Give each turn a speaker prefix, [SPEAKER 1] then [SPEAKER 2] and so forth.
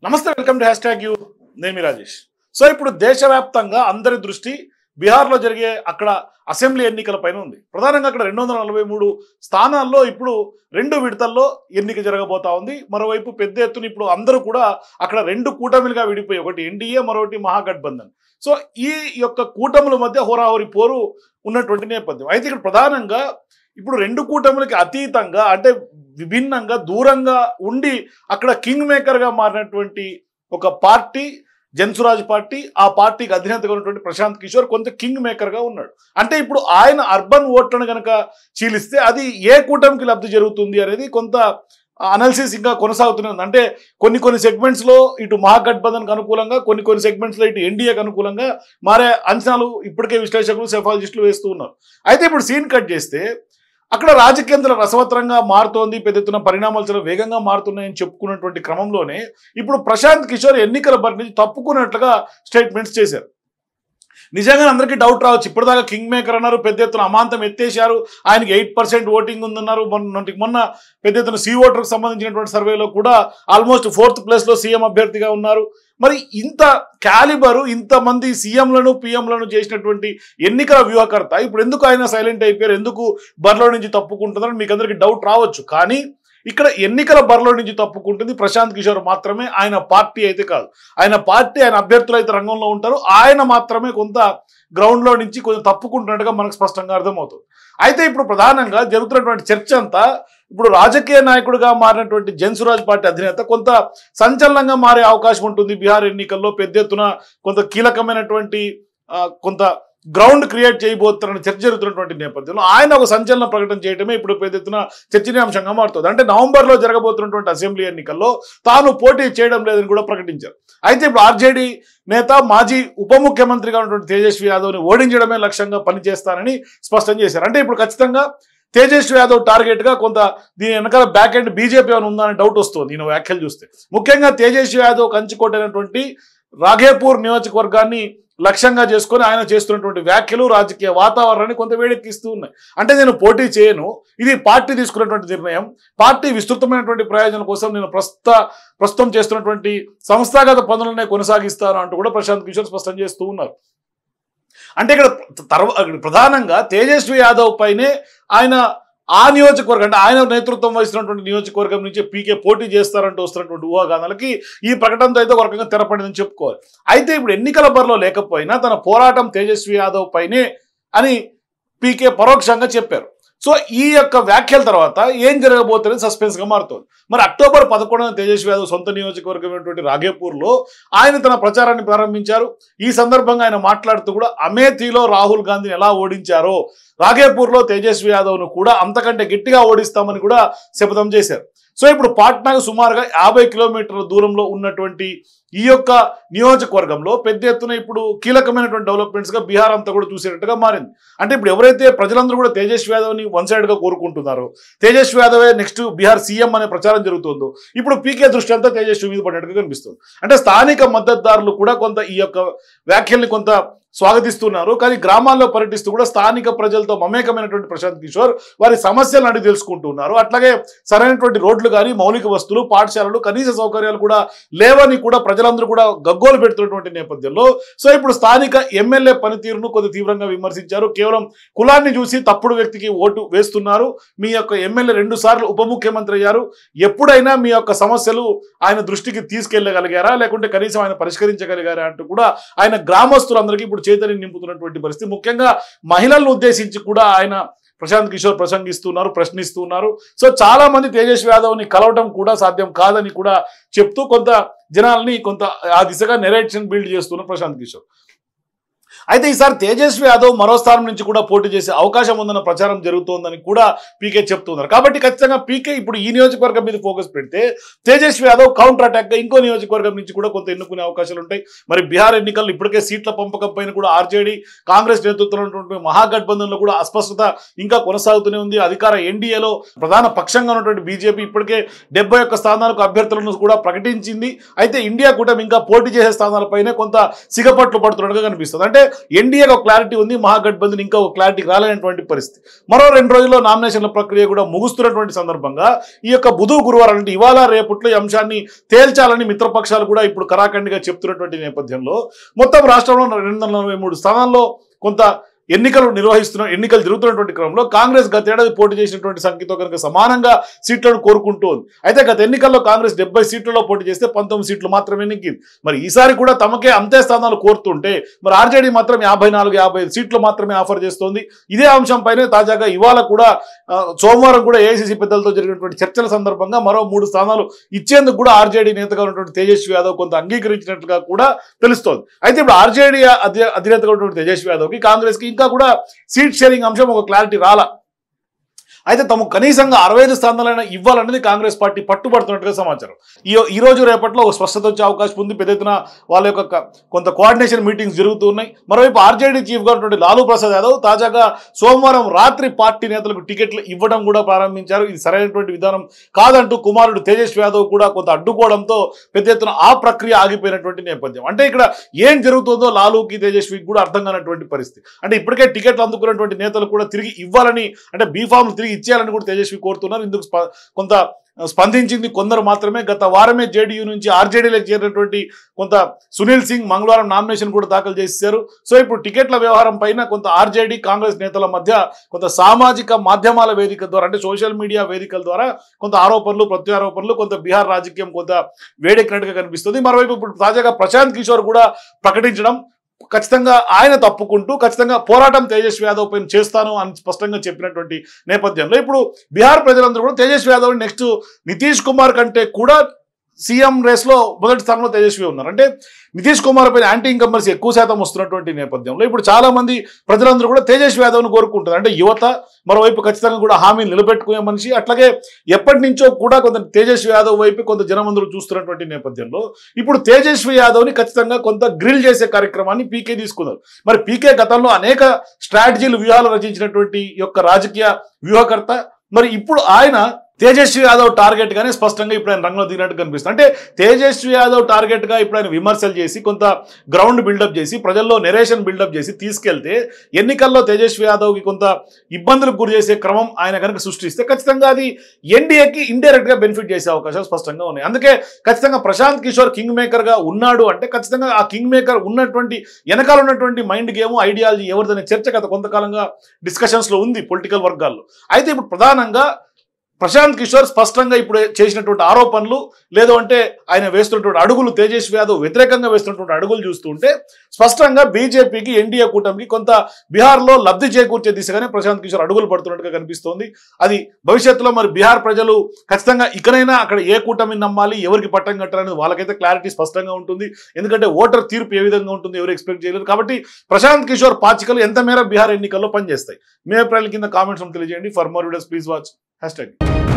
[SPEAKER 1] నమస్తే, welcome to hash tag you. నేను మీ Rajesh. So ఇప్పుడు దేశవ్యాప్తంగా అందరి దృష్టి బీహార్లో జరిగే అక్కడ అసెంబ్లీ ఎన్నికల పైన ఉంది. ప్రధానంగా అక్కడ 243 స్థానాల్లో ఇప్పుడు 2 విడతల్లో ఎన్నిక జరగబోతా ఉంది. మరోవైపు పెద్ద ఎత్తున ఇప్పుడు అందరూ కూడా అక్కడ 2 కూటమిలుగా విడిపోయి, ఒకటి ఎన్డీఏ, మరొకటి మహాగఠబంధన్. సో ఈ యొక్క కూటముల మధ్య హోరాహోరీ పోరు ఉన్నటువంటి నేపథ్యం. అయితే ఇక్కడ ప్రధానంగా ఇప్పుడు 2 కూటములకి అతీతంగా, అంటే విభిన్నంగా, దూరంగా ఉండి అక్కడ కింగ్ మేకర్గా మారినటువంటి ఒక పార్టీ జన్సురాజ్ పార్టీ. ఆ పార్టీకి అధినేతగా ఉన్నటువంటి ప్రశాంత్ కిషోర్ కొంత కింగ్ మేకర్గా ఉన్నాడు. అంటే ఇప్పుడు ఆయన అర్బన్ ఓట్లను కనుక చీలిస్తే అది ఏ కూటమికి లబ్ధి జరుగుతుంది అనేది కొంత అనాలిసిస్ ఇంకా కొనసాగుతూనే ఉంది. అంటే కొన్ని సెగ్మెంట్స్లో ఇటు మహాగఠబంధన్కి అనుకూలంగా, కొన్ని సెగ్మెంట్స్లో ఇటు ఎన్డీఏకి అనుకూలంగా మారే అంచనాలు ఇప్పటికే విశ్లేషకులు, సెఫాలజిస్టులు వేస్తూ ఉన్నారు. అయితే ఇప్పుడు సీన్ కట్ చేస్తే అక్కడ రాజకీయంలో రసవత్తరంగా మారుతోంది, పెద్ద ఎత్తున పరిణామాలు చాలా వేగంగా మారుతున్నాయని చెప్పుకున్నటువంటి క్రమంలోనే ఇప్పుడు ప్రశాంత్ కిషోర్ ఎన్నికల బరి నుంచి తప్పుకున్నట్లుగా స్టేట్మెంట్స్ చేశారు. నిజంగా అందరికీ డౌట్ రావచ్చు. ఇప్పటిదాకా కింగ్ మేకర్ అన్నారు, పెద్ద ఎత్తున అమాంతం ఎత్తేశారు, ఆయనకి 8% ఓటింగ్ ఉందన్నారు. మొన్న పెద్ద ఎత్తున సి ఓటర్కి సంబంధించినటువంటి సర్వేలో కూడా ఆల్మోస్ట్ 4th ప్లేస్లో సీఎం అభ్యర్థిగా ఉన్నారు. మరి ఇంత క్యాలిబరు, ఇంతమంది సీఎంలను పిఎంలను చేసినటువంటి ఎన్నికల వ్యూహకర్త ఇప్పుడు ఎందుకు ఆయన సైలెంట్ అయిపోయారు, ఎందుకు బరిలో నుంచి తప్పుకుంటున్నారని మీకు అందరికీ డౌట్ రావచ్చు. కానీ ఇక్కడ ఎన్నికల బరిలో నుంచి తప్పుకుంటుంది ప్రశాంత్ కిషోర్ మాత్రమే, ఆయన పార్టీ అయితే కాదు. ఆయన పార్టీ, ఆయన అభ్యర్థులు అయితే రంగంలో ఉంటారు, ఆయన మాత్రమే కొంత గ్రౌండ్లో నుంచి కొంచెం తప్పుకుంటున్నట్టుగా మనకు స్పష్టంగా అర్థమవుతుంది. అయితే ఇప్పుడు ప్రధానంగా జరుగుతున్నటువంటి చర్చ అంతా ఇప్పుడు రాజకీయ నాయకుడిగా మారినటువంటి జన్సురాజ్ పార్టీ అధినేత కొంత సంచలనంగా మారే అవకాశం ఉంటుంది. బీహార్ ఎన్నికల్లో పెద్ద ఎత్తున కొంత కీలకమైనటువంటి కొంత గ్రౌండ్ క్రియేట్ చేయబోతున్న చర్చ జరుగుతున్నటువంటి నేపథ్యంలో ఆయన ఒక సంచలన ప్రకటన చేయడమే ఇప్పుడు పెద్ద ఎత్తున చర్చనీయాంశంగా మారుతుంది. అంటే నవంబర్లో జరగబోతున్నటువంటి అసెంబ్లీ ఎన్నికల్లో తాను పోటీ చేయడం లేదని కూడా ప్రకటించారు. అయితే ఇప్పుడు ఆర్జేడీ నేత, మాజీ ఉప ముఖ్యమంత్రిగా ఉన్నటువంటి తేజస్వి యాదవ్ని ఓడించడమే లక్ష్యంగా పనిచేస్తానని స్పష్టం చేశారు. అంటే ఇప్పుడు ఖచ్చితంగా తేజస్వి యాదవ్ టార్గెట్గా కొంత దీని వెనకాల బ్యాక్ ఎండ్ బీజేపీ అని ఉందని డౌట్ వస్తుంది ఈయన వ్యాఖ్యలు చూస్తే. ముఖ్యంగా తేజస్వి యాదవ్ కంచుకోటైనటువంటి రాఘేపూర్ నియోజకవర్గాన్ని లక్ష్యంగా చేసుకొని ఆయన చేస్తున్నటువంటి వ్యాఖ్యలు రాజకీయ వాతావరణాన్ని కొంత వేడెక్కిస్తూ ఉన్నాయి. అంటే నేను పోటీ చేయను, ఇది పార్టీ తీసుకున్నటువంటి నిర్ణయం, పార్టీ విస్తృతమైనటువంటి ప్రయోజనం కోసం నేను ప్రస్తుతం చేస్తున్నటువంటి సంస్థాగత పనులనే కొనసాగిస్తాను అంటూ కూడా ప్రశాంత్ కిషోర్ స్పష్టం చేస్తూ ఉన్నారు. అంటే ఇక్కడ ప్రధానంగా తేజస్వి యాదవ్ పైనే ఆయన ఆ నియోజకవర్గం, అంటే ఆయన నేతృత్వం వహిస్తున్నటువంటి నియోజకవర్గం నుంచి పీకే పోటీ చేస్తారంటూ వస్తున్నటువంటి ఊహాగానాలకి ఈ ప్రకటనతో అయితే ఒక రకంగా తెరపడిందని చెప్పుకోవాలి. అయితే ఇప్పుడు ఎన్నికల బరిలో లేకపోయినా తన పోరాటం తేజస్వి యాదవ్ పైనే అని పీకే పరోక్షంగా చెప్పారు. సో ఈ యొక్క వ్యాఖ్యల తర్వాత ఏం జరగబోతుంది సస్పెన్స్గా మారుతుంది. మరి అక్టోబర్ 11న తేజస్వి యాదవ్ సొంత నియోజకవర్గమైనటువంటి రాఘేపూర్లో ఆయన తన ప్రచారాన్ని ప్రారంభించారు. ఈ సందర్భంగా ఆయన మాట్లాడుతూ కూడా అమేథీలో రాహుల్ గాంధీని ఎలా ఓడించారో రాఘేపూర్లో తేజస్వి యాదవ్ను కూడా అంతకంటే గట్టిగా ఓడిస్తామని కూడా శపథం చేశారు. సో ఇప్పుడు పాట్నాకు సుమారుగా 50 కిలోమీటర్ల దూరంలో ఉన్నటువంటి ఈ యొక్క నియోజకవర్గంలో పెద్ద ఎత్తున ఇప్పుడు కీలకమైనటువంటి డెవలప్మెంట్స్గా బీహార్ అంతా కూడా చూసేటట్టుగా మారింది. అంటే ఇప్పుడు ఎవరైతే ప్రజలందరూ కూడా తేజస్వి యాదవ్ని వన్ సైడ్గా కోరుకుంటున్నారో, తేజస్వి యాదవే నెక్స్ట్ బీహార్ సీఎం అనే ప్రచారం జరుగుతుందో, ఇప్పుడు పీకే దృష్టి అంతా తేజస్వి మీద పడినట్టుగా కనిపిస్తుంది. అంటే స్థానిక మద్దతుదారులు కూడా కొంత ఈ యొక్క వ్యాఖ్యల్ని కొంత స్వాగతిస్తున్నారు. కానీ గ్రామాల్లో పర్యటిస్తూ కూడా స్థానిక ప్రజలతో మమేకమైనటువంటి ప్రశాంత్ కిషోర్ వారి సమస్యలను అడిగి తెలుసుకుంటున్నారు. అట్లాగే సరైనటువంటి రోడ్లు కానీ, మౌలిక వస్తువులు, పాఠశాలలు, కనీస సౌకర్యాలు కూడా లేవని కూడా ప్రజలందరూ కూడా గగ్గోలు పెడుతున్నటువంటి నేపథ్యంలో సో ఇప్పుడు స్థానిక ఎమ్మెల్యే పనితీరును కొంత తీవ్రంగా విమర్శించారు. కేవలం కులాన్ని చూసి తప్పుడు వ్యక్తికి ఓటు వేస్తున్నారు, మీ యొక్క ఎమ్మెల్యే 2 సార్లు ఉప ముఖ్యమంత్రి అయ్యారు, ఎప్పుడైనా మీ యొక్క సమస్యలు ఆయన దృష్టికి తీసుకెళ్లగలిగారా, లేకుంటే కనీసం ఆయన పరిష్కరించగలిగారా అంటూ కూడా ఆయన గ్రామస్తులందరికీ ఇప్పుడు చైతన్యం నింపుతున్నటువంటి పరిస్థితి. ముఖ్యంగా మహిళలను ఉద్దేశించి కూడా ఆయన ప్రశాంత్ కిషోర్ ప్రసంగిస్తున్నారు, ప్రశ్నిస్తున్నారు. సో చాలా మంది తేజస్వి యాదవ్ని కలవటం కూడా సాధ్యం కాదని కూడా చెప్తూ కొంత జనాల్ని కొంత ఆ దిశగా నెరేషన్ బిల్డ్ చేస్తున్నారు ప్రశాంత్ కిషోర్. అయితే ఈసారి తేజస్వి యాదవ్ మరో స్థానం నుంచి కూడా పోటీ చేసే అవకాశం ఉందన్న ప్రచారం జరుగుతోందని కూడా పీకే చెప్తున్నారు. కాబట్టి ఖచ్చితంగా పీకే ఇప్పుడు ఈ నియోజకవర్గం మీద ఫోకస్ పెడితే తేజస్వి యాదవ్ కౌంటర్ అటాక్గా ఇంకో నియోజకవర్గం నుంచి కూడా కొంత ఎన్నుకునే అవకాశాలు ఉంటాయి. మరి బీహార్ ఎన్నికల్లో ఇప్పటికే సీట్ల పంపకం పైన కూడా ఆర్జేడీ, కాంగ్రెస్ నేతృత్వంలో ఉన్నటువంటి మహాగఠబంధన్లో కూడా అస్పష్టత ఇంకా కొనసాగుతూనే ఉంది. అధికార ఎన్డీఏలో ప్రధాన పక్షంగా ఉన్నటువంటి బీజేపీ ఇప్పటికే 71 స్థానాలకు అభ్యర్థులను కూడా ప్రకటించింది. అయితే ఇండియా కూటమి ఇంకా పోటీ చేసే స్థానాలపైనే కొంత సిగపట్లు పడుతున్నట్టుగా కనిపిస్తుంది. అంటే ఎన్డీఏకి ఒక క్లారిటీ ఉంది, మహాగఠబంధన్ ఇంకా ఒక క్లారిటీ రాలేనటువంటి పరిస్థితి. మరో 2 రోజుల్లో నామినేషన్ల ప్రక్రియ కూడా ముగుస్తున్నటువంటి సందర్భంగా ఈ యొక్క బుధ గురువారం అంటే ఇవాళ రేపట్లో ఈ అంశాన్ని తేల్చాలని మిత్రపక్షాలు కూడా ఇప్పుడు కరాఖండిగా చెప్తున్నటువంటి నేపథ్యంలో మొత్తం రాష్ట్రంలో 243 స్థానాల్లో కొంత ఎన్నికలు జరుగుతున్నటువంటి క్రమంలో కాంగ్రెస్ గత ఏడాది పోటీ చేసినటువంటి సంఖ్యతో కనుక సమానంగా సీట్లను కోరుకుంటూ ఉంది. అయితే గత ఎన్నికల్లో కాంగ్రెస్ 70 సీట్లలో పోటీ చేస్తే 19 సీట్లు మాత్రమే నెగ్గింది. మరి ఈసారి కూడా తమకే అంతే స్థానాలు కోరుతుంటే మరి ఆర్జేడీ మాత్రం 54-55 సీట్లు మాత్రమే ఆఫర్ చేస్తోంది. ఇదే అంశంపైనే తాజాగా ఇవాళ కూడా సోమవారం కూడా ఏఐసీసీ పెద్దలతో జరిగినటువంటి చర్చల సందర్భంగా మరో 3 స్థానాలు ఇచ్చేందుకు కూడా ఆర్జేడీ నేతగా ఉన్నటువంటి తేజస్వి యాదవ్ కొంత అంగీకరించినట్లుగా కూడా తెలుస్తోంది. అయితే ఇప్పుడు ఆర్జేడీ అధినేతగా ఉన్నటువంటి తేజస్వి యాదవ్కి కాంగ్రెస్కి ఇంకా కూడా సీట్ షేరింగ్ అంశం ఒక క్లారిటీ రాలా. అయితే తమకు కనీసంగా 65 స్థానాలైనా ఇవ్వాలనేది కాంగ్రెస్ పార్టీ పట్టుబడుతున్నట్టుగా సమాచారం. ఈ రోజు రేపట్లో ఒక స్పష్టత వచ్చే అవకాశం ఉంది. పెద్ద ఎత్తున వాళ్ళ యొక్క కొంత కోఆర్డినేషన్ మీటింగ్స్ జరుగుతూ ఉన్నాయి. మరోవైపు ఆర్జేడీ చీఫ్గా ఉన్నటువంటి లాలూ ప్రసాద్ యాదవ్ తాజాగా సోమవారం రాత్రి పార్టీ నేతలకు టికెట్లు ఇవ్వడం కూడా ప్రారంభించారు. ఇది సరైనటువంటి విధానం కాదంటూ కుమారుడు తేజస్వి యాదవ్ కూడా కొంత అడ్డుకోవడంతో పెద్ద ఎత్తున ఆ ప్రక్రియ ఆగిపోయినటువంటి నేపథ్యం. అంటే ఇక్కడ ఏం జరుగుతుందో లాలూకి తేజస్వికి కూడా అర్థం కానటువంటి పరిస్థితి. అంటే ఇప్పటికే టికెట్లు అందుకున్నటువంటి నేతలు కూడా తిరిగి ఇవ్వాలని అంటే బీఫామ్లు తిరిగి ఇచ్చేయాలని కూడా తేజస్వి కోరుతున్నారు. ఇందుకు కొంత స్పందించింది కొందరు మాత్రమే. గత వారమే జేడీయూ నుంచి ఆర్జేడీలోకి చేరినటువంటి కొంత సునీల్ సింగ్ మంగళవారం నామినేషన్ కూడా దాఖలు చేశారు. సో ఇప్పుడు టికెట్ల వ్యవహారం పైన కొంత ఆర్జేడీ కాంగ్రెస్ నేతల మధ్య కొంత సామాజిక మాధ్యమాల వేదిక ద్వారా అంటే సోషల్ మీడియా వేదికల ద్వారా కొంత ఆరోపణలు ప్రత్యారోపణలు కొంత బీహార్ రాజకీయం కొంత వేడెక్కినట్టుగా కనిపిస్తుంది. మరోవైపు ఇప్పుడు తాజాగా ప్రశాంత్ కిషోర్ కూడా ప్రకటించడం ఖచ్చితంగా ఆయన తప్పుకుంటూ ఖచ్చితంగా పోరాటం తేజస్వి యాదవ్ పైన చేస్తాను అని స్పష్టంగా చెప్పినటువంటి నేపథ్యంలో ఇప్పుడు బీహార్ ప్రజలందరూ కూడా తేజస్వి యాదవ్ నెక్స్ట్ నితీష్ కుమార్ కంటే కూడా సీఎం రేస్లో మొదటి స్థానంలో తేజస్వి ఉన్నారు. అంటే నితీష్ కుమార్ పైన యాంటీ ఇన్కంబర్సీ ఎక్కువ శాతం వస్తున్నటువంటి నేపథ్యంలో ఇప్పుడు చాలా మంది ప్రజలందరూ కూడా తేజస్వి యాదవ్ను కోరుకుంటారు. అంటే యువత మరోవైపు ఖచ్చితంగా కూడా హామీని నిలబెట్టుకునే మనిషి, అట్లాగే ఎప్పటి నుంచో కూడా కొంత తేజస్వి యాదవ్ వైపు కొంత జనమందరూ చూస్తున్నటువంటి నేపథ్యంలో ఇప్పుడు తేజస్వి యాదవ్ని ఖచ్చితంగా కొంత గ్రిల్ చేసే కార్యక్రమాన్ని పీకే తీసుకున్నారు. మరి పీకే గతంలో అనేక స్ట్రాటజీలు వ్యూహాలు రచించినటువంటి యొక్క రాజకీయ వ్యూహకర్త. మరి ఇప్పుడు ఆయన తేజస్వి యాదవ్ టార్గెట్ గానే స్పష్టంగా ఇప్పుడు ఆయన రంగంలో దిగినట్టు కనిపిస్తుంది. అంటే తేజస్వి యాదవ్ టార్గెట్ గా ఇప్పుడు ఆయన విమర్శలు చేసి కొంత గ్రౌండ్ బిల్డప్ చేసి ప్రజల్లో నెరేషన్ బిల్డప్ చేసి తీసుకెళ్తే ఎన్నికల్లో తేజస్వి యాదవ్కి కొంత ఇబ్బందులకు గురి చేసే క్రమం ఆయన కనుక సృష్టిస్తే ఖచ్చితంగా అది ఎన్డీఏకి ఇండైరెక్ట్ గా బెనిఫిట్ చేసే అవకాశాలు స్పష్టంగా ఉన్నాయి. అందుకే ఖచ్చితంగా ప్రశాంత్ కిషోర్ కింగ్ మేకర్ గా ఉన్నాడు అంటే ఖచ్చితంగా ఆ కింగ్ మేకర్ ఉన్నటువంటి వెనకాల ఉన్నటువంటి మైండ్ గేమ్ ఐడియాలజీ ఎవరిదనే చర్చ గత కొంతకాలంగా డిస్కషన్స్ లో ఉంది పొలిటికల్ వర్గాల్లో. అయితే ఇప్పుడు ప్రధానంగా ప్రశాంత్ కిషోర్ స్పష్టంగా ఇప్పుడు చేసినటువంటి ఆరోపణలు లేదు అంటే ఆయన వేస్తున్నటువంటి అడుగులు తేజస్వి యాదవ్ వ్యతిరేకంగా వేస్తున్నటువంటి అడుగులు చూస్తుంటే స్పష్టంగా బీజేపీకి ఎన్డీఏ కూటమికి కొంత బీహార్లో లబ్ధి చేకూర్చే దిశగానే ప్రశాంత్ కిషోర్ అడుగులు పడుతున్నట్టుగా కనిపిస్తోంది. అది భవిష్యత్తులో మరి బీహార్ ప్రజలు ఖచ్చితంగా ఇకనైనా అక్కడ ఏ కూటమిని నమ్మాలి ఎవరికి పట్టం కట్టాలనేది వాళ్ళకైతే క్లారిటీ స్పష్టంగా ఉంటుంది. ఎందుకంటే ఓటర్ తీర్పు ఏ విధంగా ఉంటుంది ఎవరు ఎక్స్పెక్ట్ చేయలేరు. కాబట్టి ప్రశాంత్ కిషోర్ పాచికలు ఎంత మేర బీహార్ ఎన్నికల్లో పనిచేస్తాయి మీ అభిప్రాయాల కింద కామెంట్స్ తెలియజేయండి. For more videos please watch #.